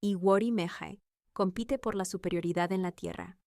Iwori Meji compite por la superioridad en la tierra.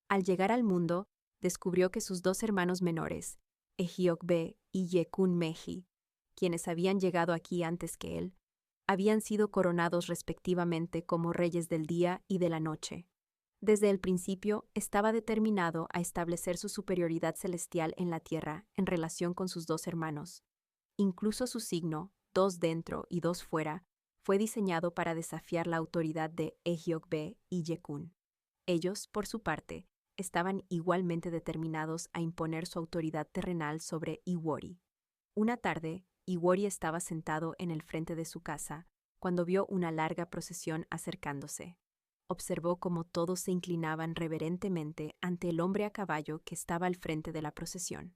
Al llegar al mundo, descubrió que sus dos hermanos menores, Ejiokbe y Yekun Meji, quienes habían llegado aquí antes que él, habían sido coronados respectivamente como reyes del día y de la noche. Desde el principio estaba determinado a establecer su superioridad celestial en la tierra en relación con sus dos hermanos. Incluso su signo, dos dentro y dos fuera, fue diseñado para desafiar la autoridad de Ejiokbe y Yekun. Ellos, por su parte, estaban igualmente determinados a imponer su autoridad terrenal sobre Iwori. Una tarde, Iwori estaba sentado en el frente de su casa cuando vio una larga procesión acercándose. Observó cómo todos se inclinaban reverentemente ante el hombre a caballo que estaba al frente de la procesión.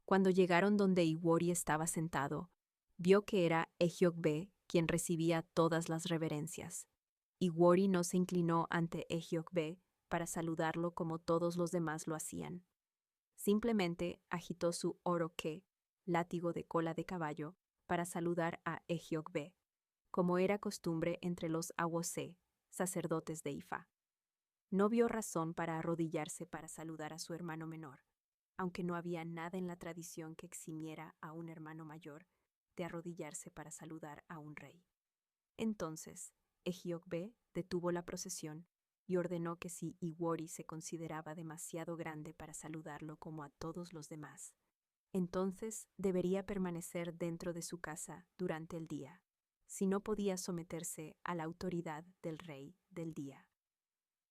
Cuando llegaron donde Iwori estaba sentado, vio que era Ejiokbe quien recibía todas las reverencias. Iwori no se inclinó ante Ejiokbe para saludarlo como todos los demás lo hacían. Simplemente agitó su oroke, látigo de cola de caballo, para saludar a Ejiokbe, como era costumbre entre los awose, sacerdotes de Ifa. No vio razón para arrodillarse para saludar a su hermano menor, aunque no había nada en la tradición que eximiera a un hermano mayor de arrodillarse para saludar a un rey. Entonces, Ejiokbe detuvo la procesión y ordenó que si Iwori se consideraba demasiado grande para saludarlo como a todos los demás, entonces debería permanecer dentro de su casa durante el día, si no podía someterse a la autoridad del rey del día.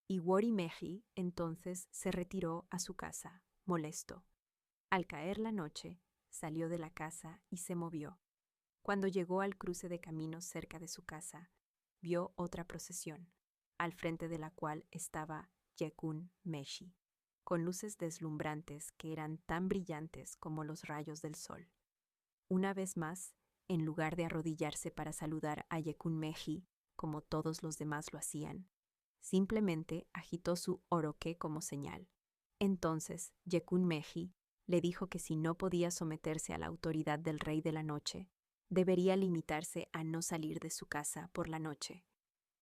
Iwori Meji entonces se retiró a su casa, molesto. Al caer la noche, salió de la casa y se movió. Cuando llegó al cruce de caminos cerca de su casa, vio otra procesión, al frente de la cual estaba Yekun Meji, con luces deslumbrantes que eran tan brillantes como los rayos del sol. Una vez más, en lugar de arrodillarse para saludar a Yekun Meji, como todos los demás lo hacían, simplemente agitó su oroke como señal. Entonces, Yekun Meji le dijo que si no podía someterse a la autoridad del rey de la noche, debería limitarse a no salir de su casa por la noche.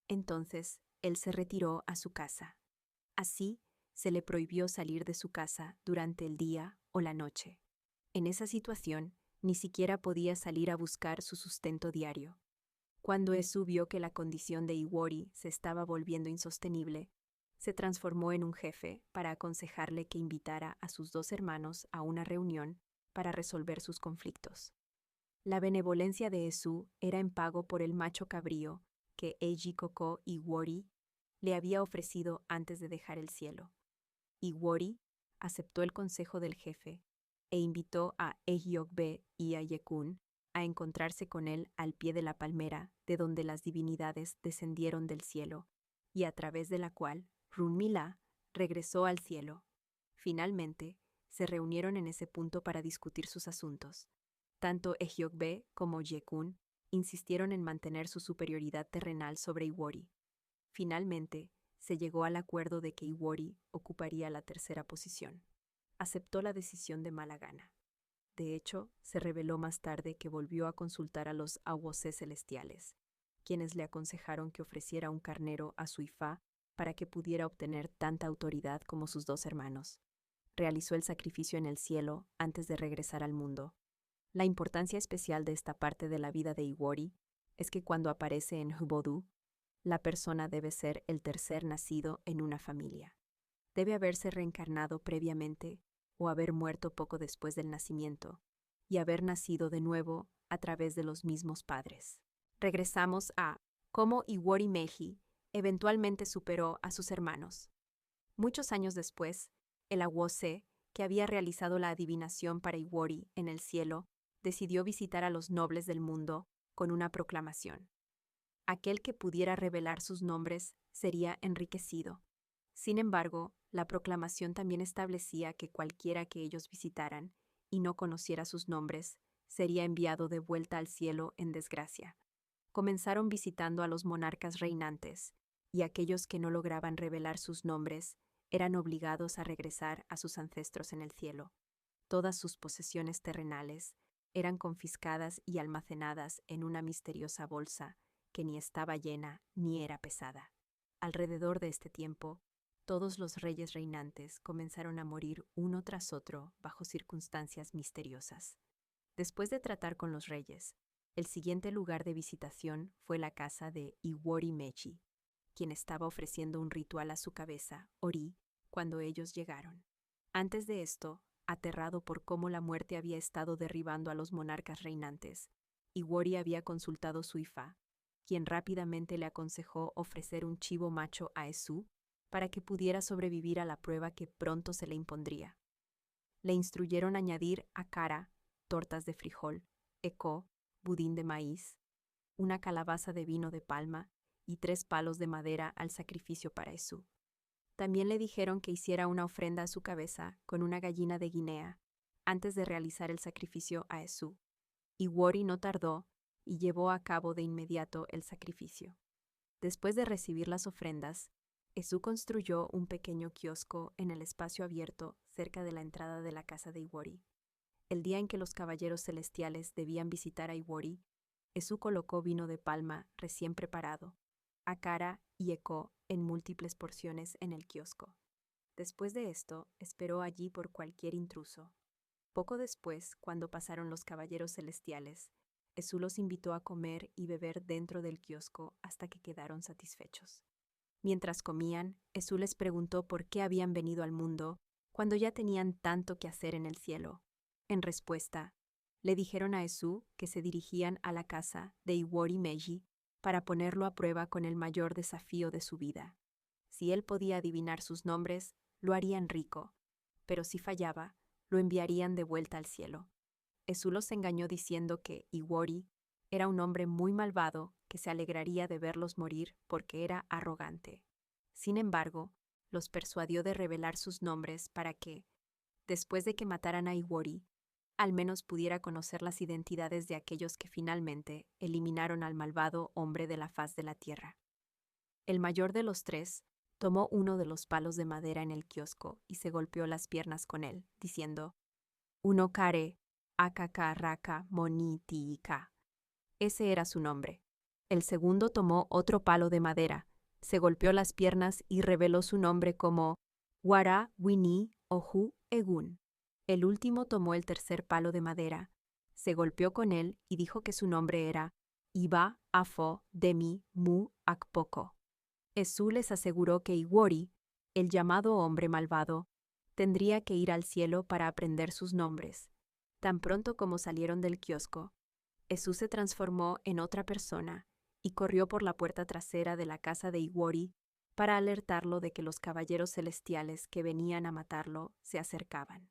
Entonces, él se retiró a su casa. Así, se le prohibió salir de su casa durante el día o la noche. En esa situación, ni siquiera podía salir a buscar su sustento diario. Cuando Esu vio que la condición de Iwori se estaba volviendo insostenible, se transformó en un jefe para aconsejarle que invitara a sus dos hermanos a una reunión para resolver sus conflictos. La benevolencia de Esu era en pago por el macho cabrío que Eiji Koko Iwori le había ofrecido antes de dejar el cielo. Iwori aceptó el consejo del jefe e invitó a Ejiokbe y a Yekun a encontrarse con él al pie de la palmera de donde las divinidades descendieron del cielo y a través de la cual Runmila regresó al cielo. Finalmente, se reunieron en ese punto para discutir sus asuntos. Tanto Ejiokbe como Yekun insistieron en mantener su superioridad terrenal sobre Iwori. Finalmente, se llegó al acuerdo de que Iwori ocuparía la tercera posición. Aceptó la decisión de mala gana. De hecho, se reveló más tarde que volvió a consultar a los awose celestiales, quienes le aconsejaron que ofreciera un carnero a su Ifá para que pudiera obtener tanta autoridad como sus dos hermanos. Realizó el sacrificio en el cielo antes de regresar al mundo. La importancia especial de esta parte de la vida de Iwori es que cuando aparece en Hubodu, la persona debe ser el tercer nacido en una familia. Debe haberse reencarnado previamente o haber muerto poco después del nacimiento y haber nacido de nuevo a través de los mismos padres. Regresamos a cómo Iwori Meji eventualmente superó a sus hermanos. Muchos años después, el awose, que había realizado la adivinación para Iwori en el cielo, decidió visitar a los nobles del mundo con una proclamación. Aquel que pudiera revelar sus nombres sería enriquecido. Sin embargo, la proclamación también establecía que cualquiera que ellos visitaran y no conociera sus nombres sería enviado de vuelta al cielo en desgracia. Comenzaron visitando a los monarcas reinantes, y aquellos que no lograban revelar sus nombres eran obligados a regresar a sus ancestros en el cielo. Todas sus posesiones terrenales eran confiscadas y almacenadas en una misteriosa bolsa que ni estaba llena ni era pesada. Alrededor de este tiempo, todos los reyes reinantes comenzaron a morir uno tras otro bajo circunstancias misteriosas. Después de tratar con los reyes, el siguiente lugar de visitación fue la casa de Iwori Mechi, quien estaba ofreciendo un ritual a su cabeza, Ori, cuando ellos llegaron. Antes de esto, aterrado por cómo la muerte había estado derribando a los monarcas reinantes, Iwori había consultado su Ifá, quien rápidamente le aconsejó ofrecer un chivo macho a Esu para que pudiera sobrevivir a la prueba que pronto se le impondría. Le instruyeron añadir akara, tortas de frijol, eko, budín de maíz, una calabaza de vino de palma y 3 palos de madera al sacrificio para Esu. También le dijeron que hiciera una ofrenda a su cabeza con una gallina de Guinea antes de realizar el sacrificio a Esu. Iwori no tardó y llevó a cabo de inmediato el sacrificio. Después de recibir las ofrendas, Esu construyó un pequeño kiosco en el espacio abierto cerca de la entrada de la casa de Iwori. El día en que los caballeros celestiales debían visitar a Iwori, Esu colocó vino de palma recién preparado, akara y eko en múltiples porciones en el kiosco. Después de esto, esperó allí por cualquier intruso. Poco después, cuando pasaron los caballeros celestiales, Esu los invitó a comer y beber dentro del kiosco hasta que quedaron satisfechos. Mientras comían, Esu les preguntó por qué habían venido al mundo cuando ya tenían tanto que hacer en el cielo. En respuesta, le dijeron a Esu que se dirigían a la casa de Iwori Meiji para ponerlo a prueba con el mayor desafío de su vida. Si él podía adivinar sus nombres, lo harían rico, pero si fallaba, lo enviarían de vuelta al cielo. Esu los engañó diciendo que Iwori era un hombre muy malvado que se alegraría de verlos morir porque era arrogante. Sin embargo, los persuadió de revelar sus nombres para que, después de que mataran a Iwori, al menos pudiera conocer las identidades de aquellos que finalmente eliminaron al malvado hombre de la faz de la tierra. El mayor de los 3 tomó uno de los palos de madera en el kiosco y se golpeó las piernas con él, diciendo, Uno kare, akaka raka moni tiika. Ese era su nombre. El segundo tomó otro palo de madera, se golpeó las piernas y reveló su nombre como Wara Wini Ohu Egun. El último tomó el tercer palo de madera, se golpeó con él y dijo que su nombre era Iba Afo Demi Mu Akpoko. Esu les aseguró que Iwori, el llamado hombre malvado, tendría que ir al cielo para aprender sus nombres. Tan pronto como salieron del kiosco, Esu se transformó en otra persona y corrió por la puerta trasera de la casa de Iwori para alertarlo de que los caballeros celestiales que venían a matarlo se acercaban.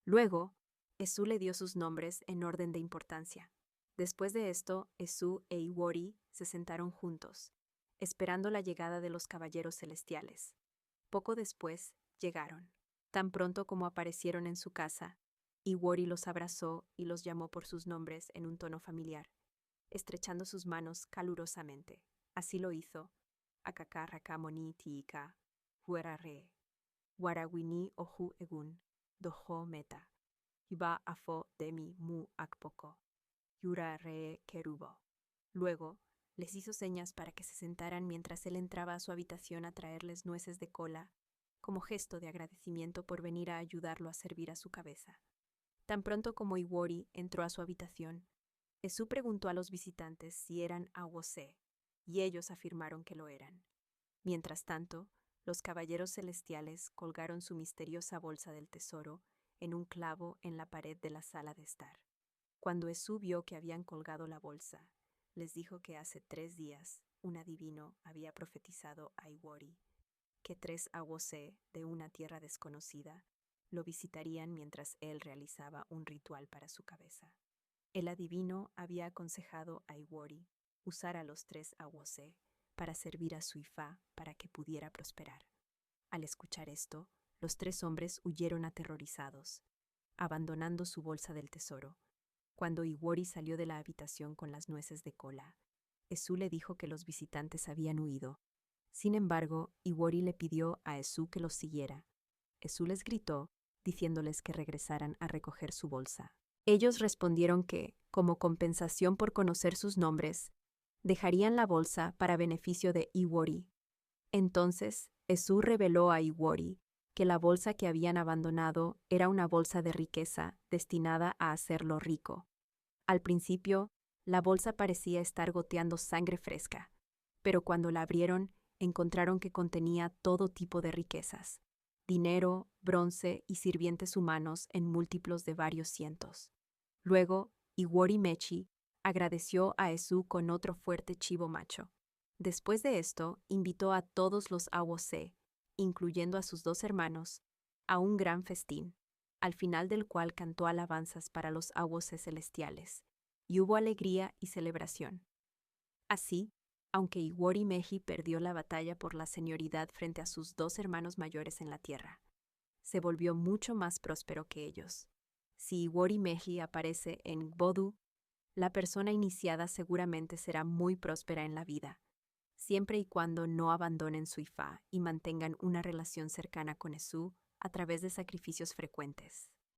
Luego, Esu le dio sus nombres en orden de importancia. Después de esto, Esu e Iwori se sentaron juntos, esperando la llegada de los caballeros celestiales. Poco después, llegaron. Tan pronto como aparecieron en su casa, Iwori los abrazó y los llamó por sus nombres en un tono familiar, estrechando sus manos calurosamente. Así lo hizo. Akaka raka moni tiika, huera re, warawini ohu egun, dojo meta, iba afo demi mu akpoko, yura re kerubo. Luego, les hizo señas para que se sentaran mientras él entraba a su habitación a traerles nueces de cola, como gesto de agradecimiento por venir a ayudarlo a servir a su cabeza. Tan pronto como Iwori entró a su habitación, Esu preguntó a los visitantes si eran Awose, y ellos afirmaron que lo eran. Mientras tanto, los caballeros celestiales colgaron su misteriosa bolsa del tesoro en un clavo en la pared de la sala de estar. Cuando Esu vio que habían colgado la bolsa, les dijo que hace 3 días un adivino había profetizado a Iwori que 3 Awose de una tierra desconocida lo visitarían mientras él realizaba un ritual para su cabeza. El adivino había aconsejado a Iwori usar a los 3 Awose para servir a su Ifá para que pudiera prosperar. Al escuchar esto, los 3 hombres huyeron aterrorizados, abandonando su bolsa del tesoro. Cuando Iwori salió de la habitación con las nueces de cola, Esu le dijo que los visitantes habían huido. Sin embargo, Iwori le pidió a Esu que los siguiera. Esu les gritó, diciéndoles que regresaran a recoger su bolsa. Ellos respondieron que, como compensación por conocer sus nombres, Dejarían la bolsa para beneficio de Iwori. Entonces, Esú reveló a Iwori que la bolsa que habían abandonado era una bolsa de riqueza destinada a hacerlo rico. Al principio, la bolsa parecía estar goteando sangre fresca, pero cuando la abrieron, encontraron que contenía todo tipo de riquezas: dinero, bronce y sirvientes humanos en múltiplos de varios cientos. Luego, Iwori Mechi agradeció a Esú con otro fuerte chivo macho. Después de esto, invitó a todos los Awose, incluyendo a sus dos hermanos, a un gran festín, al final del cual cantó alabanzas para los Awose celestiales, y hubo alegría y celebración. Así, aunque Iwori Meji perdió la batalla por la senioridad frente a sus dos hermanos mayores en la tierra, se volvió mucho más próspero que ellos. Si Iwori Meji aparece en Bodu, la persona iniciada seguramente será muy próspera en la vida, siempre y cuando no abandonen su Ifá y mantengan una relación cercana con Esú a través de sacrificios frecuentes.